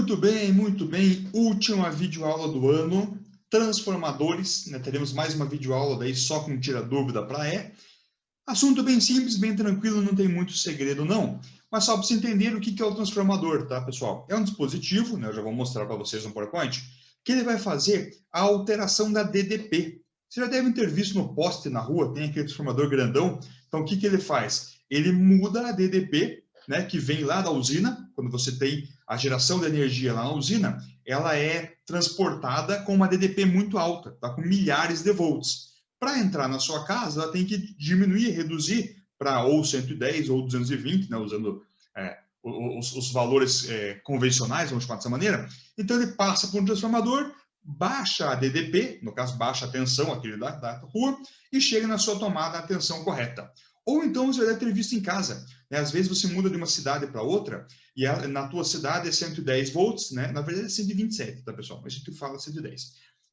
Muito bem, muito bem. Última videoaula do ano, transformadores, né? Teremos mais uma videoaula daí só com tira dúvida para Assunto bem simples, bem tranquilo, não tem muito segredo não. Mas só para você entender o que é o transformador, tá, pessoal? É um dispositivo, né? Eu já vou mostrar para vocês no PowerPoint, que ele vai fazer a alteração da DDP. Vocês já devem ter visto no poste na rua, tem aquele transformador grandão. Então, o que ele faz? Ele muda a DDP, né, que vem lá da usina, quando você tem a geração de energia lá na usina, ela é transportada com uma DDP muito alta, tá, com milhares de volts. Para entrar na sua casa, ela tem que diminuir, reduzir para ou 110 ou 220, né, usando os valores convencionais, vamos chamar dessa maneira. Então, ele passa por um transformador, baixa a DDP, no caso, baixa a tensão aquele da rua, e chega na sua tomada a tensão correta. Ou então você deve ter visto em casa, né? Às vezes você muda de uma cidade para outra e na tua cidade é 110 volts, né? Na verdade é 127, tá, pessoal? Mas a gente fala 110.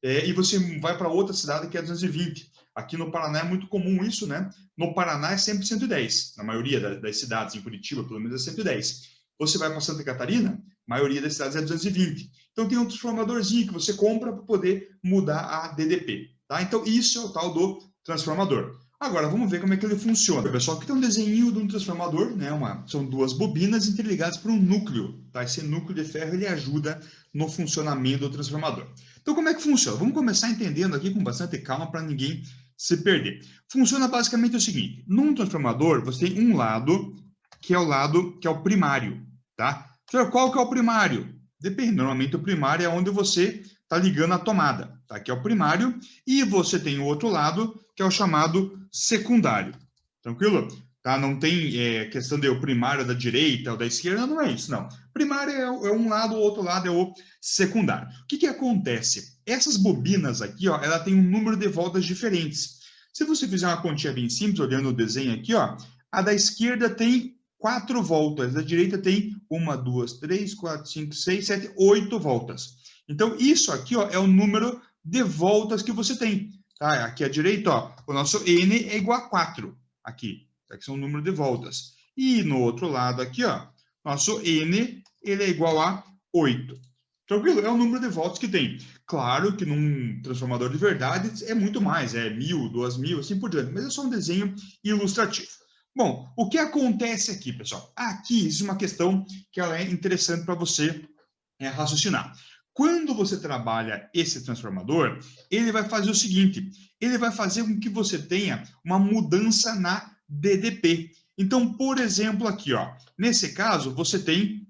E você vai para outra cidade que é 220. Aqui no Paraná é muito comum isso, né? No Paraná é sempre 110. Na maioria das cidades, em Curitiba, pelo menos é 110. Você vai para Santa Catarina, a maioria das cidades é 220. Então tem um transformadorzinho que você compra para poder mudar a DDP, tá? Então isso é o tal do transformador. Agora, vamos ver como é que ele funciona. Pessoal, aqui tem um desenho de um transformador, né? São duas bobinas interligadas por um núcleo, tá? Esse núcleo de ferro, ele ajuda no funcionamento do transformador. Então, como é que funciona? Vamos começar entendendo aqui com bastante calma para ninguém se perder. Funciona basicamente o seguinte: num transformador, você tem um lado que é o primário, tá? Então, qual que é o primário? Depende, normalmente o primário é onde você está ligando a tomada, tá? Que é o primário, e você tem o outro lado, que é o chamado secundário. Tranquilo? Tá? Não tem questão de o primário da direita ou da esquerda, não é isso, não. Primário é um lado, o outro lado é o secundário. O que acontece? Essas bobinas aqui, ó, ela tem um número de voltas diferentes. Se você fizer uma continha bem simples, olhando o desenho aqui, ó, a da esquerda tem 4 voltas, da direita tem 1, 2, 3, 4, 5, 6, 7, 8 voltas. Então, isso aqui, ó, é o número de voltas que você tem. Tá? Aqui à direita, ó, o nosso N é igual a 4. Aqui são o número de voltas. E no outro lado aqui, ó, nosso N ele é igual a 8. Tranquilo? É o número de voltas que tem. Claro que num transformador de verdade é muito mais, é 1.000, 2.000, assim por diante. Mas é só um desenho ilustrativo. Bom, o que acontece aqui, pessoal? Aqui existe uma questão que ela é interessante para você raciocinar. Quando você trabalha esse transformador, ele vai fazer o seguinte: ele vai fazer com que você tenha uma mudança na DDP. Então, por exemplo, aqui, ó, nesse caso, você tem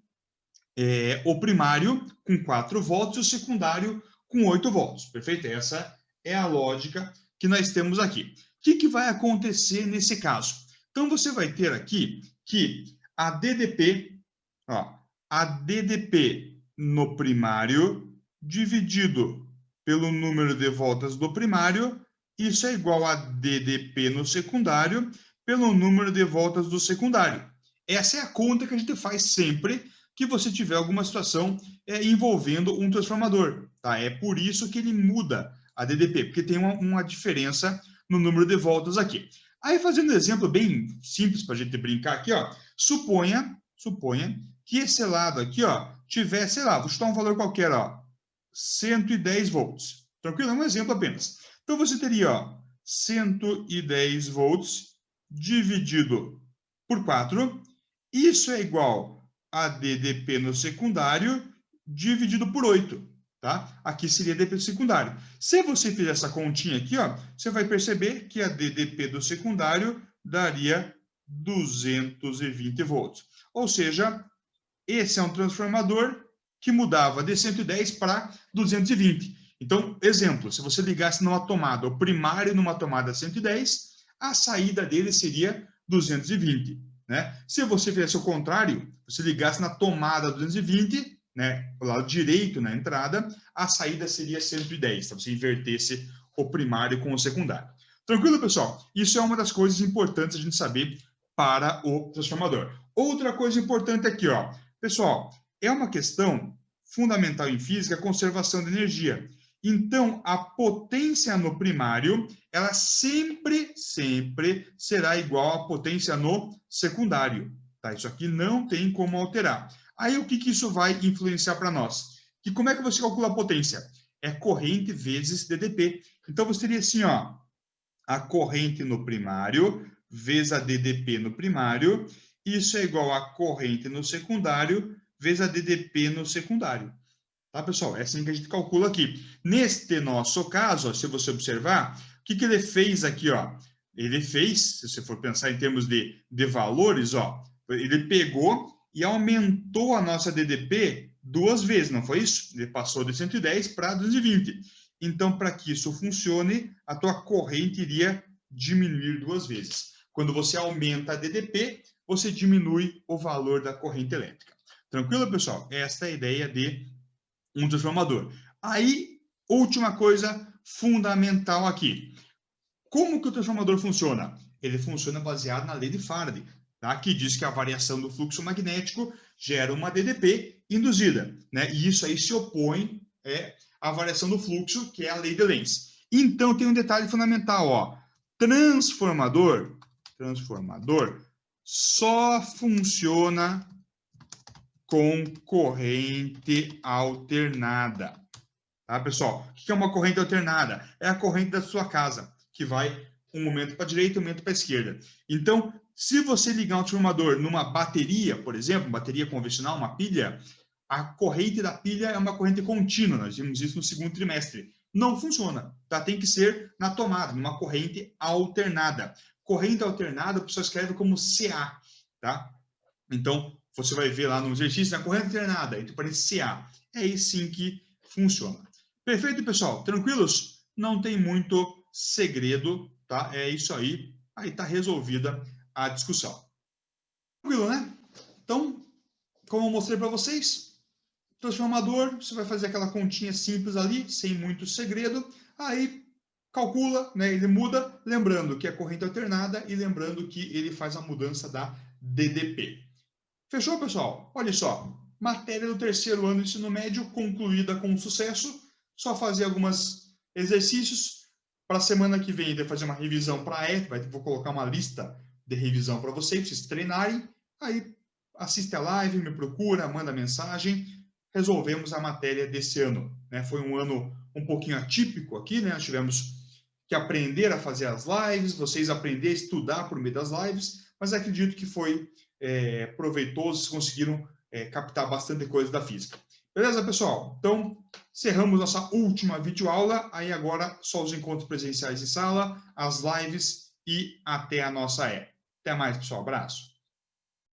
o primário com 4 volts e o secundário com 8 volts. Perfeito? Essa é a lógica que nós temos aqui. O que vai acontecer nesse caso? Então, você vai ter aqui que a DDP, ó, a DDP no primário dividido pelo número de voltas do primário, isso é igual a DDP no secundário pelo número de voltas do secundário. Essa é a conta que a gente faz sempre que você tiver alguma situação envolvendo um transformador. Tá? É por isso que ele muda a DDP, porque tem uma diferença no número de voltas aqui. Aí, fazendo um exemplo bem simples para a gente brincar aqui, ó, suponha que esse lado aqui, ó, tiver, sei lá, vou chutar um valor qualquer, ó, 110 volts. Tranquilo? É um exemplo apenas. Então, você teria, ó, 110 volts dividido por 4. Isso é igual a DDP no secundário dividido por 8. Tá? Aqui seria DDP secundário. Se você fizer essa continha aqui, ó, você vai perceber que a DDP do secundário daria 220 volts. Ou seja, esse é um transformador que mudava de 110 para 220. Então, exemplo, se você ligasse numa tomada, o primário numa tomada 110, a saída dele seria 220. Né? Se você fizesse o contrário, você ligasse na tomada 220, né, o lado direito na entrada, a saída seria 110, se você invertesse o primário com o secundário. Tranquilo, pessoal? Isso é uma das coisas importantes a gente saber para o transformador. Outra coisa importante aqui, ó. Pessoal, é uma questão fundamental em física a conservação de energia. Então, a potência no primário, ela sempre será igual à potência no secundário. Tá? Isso aqui não tem como alterar. Aí, o que isso vai influenciar para nós? Que como é que você calcula a potência? É corrente vezes DDP. Então, você teria assim, ó, a corrente no primário vezes a DDP no primário, isso é igual a corrente no secundário vezes a DDP no secundário. Tá, pessoal? É assim que a gente calcula aqui. Neste nosso caso, ó, se você observar, o que ele fez aqui, ó? Ele fez, se você for pensar em termos de valores, ó, ele pegou e aumentou a nossa DDP 2 vezes, não foi isso? Ele passou de 110 para 220. Então, para que isso funcione, a tua corrente iria diminuir 2 vezes. Quando você aumenta a DDP, você diminui o valor da corrente elétrica. Tranquilo, pessoal? Esta é a ideia de um transformador. Aí, última coisa fundamental aqui. Como que o transformador funciona? Ele funciona baseado na lei de Faraday, tá? Que diz que a variação do fluxo magnético gera uma DDP induzida, né? E isso aí se opõe à variação do fluxo, que é a lei de Lenz. Então, tem um detalhe fundamental, ó. Transformador só funciona com corrente alternada. Tá, pessoal? O que é uma corrente alternada? É a corrente da sua casa, que vai um momento para a direita e um momento para a esquerda. Então, se você ligar um transformador numa bateria, por exemplo, bateria convencional, uma pilha, a corrente da pilha é uma corrente contínua. Nós vimos isso no segundo trimestre. Não funciona, tá? Tem que ser na tomada, numa corrente alternada. Corrente alternada, o pessoal escreve como CA, tá? Então, você vai ver lá no exercício, na corrente alternada, entre parênteses CA. É aí sim que funciona. Perfeito, pessoal? Tranquilos? Não tem muito segredo, tá? É isso aí. Aí está resolvida a discussão. Tranquilo, né? Então, como eu mostrei para vocês, transformador, você vai fazer aquela continha simples ali, sem muito segredo. Aí, calcula, né? Ele muda, lembrando que é corrente alternada e lembrando que ele faz a mudança da DDP. Fechou, pessoal? Olha só, matéria do terceiro ano do ensino médio concluída com sucesso. Só fazer alguns exercícios. Para a semana que vem, eu fazer uma revisão para a E, vou colocar uma lista de revisão para vocês treinarem. Aí, assiste a live, me procura, manda mensagem. Resolvemos a matéria desse ano. Né? Foi um ano um pouquinho atípico aqui, né? Nós tivemos que aprender a fazer as lives, vocês aprender a estudar por meio das lives, mas acredito que foi proveitoso, vocês conseguiram captar bastante coisa da física. Beleza, pessoal? Então, encerramos nossa última videoaula. Aí agora só os encontros presenciais em sala, as lives e até a nossa E. Até mais, pessoal. Abraço.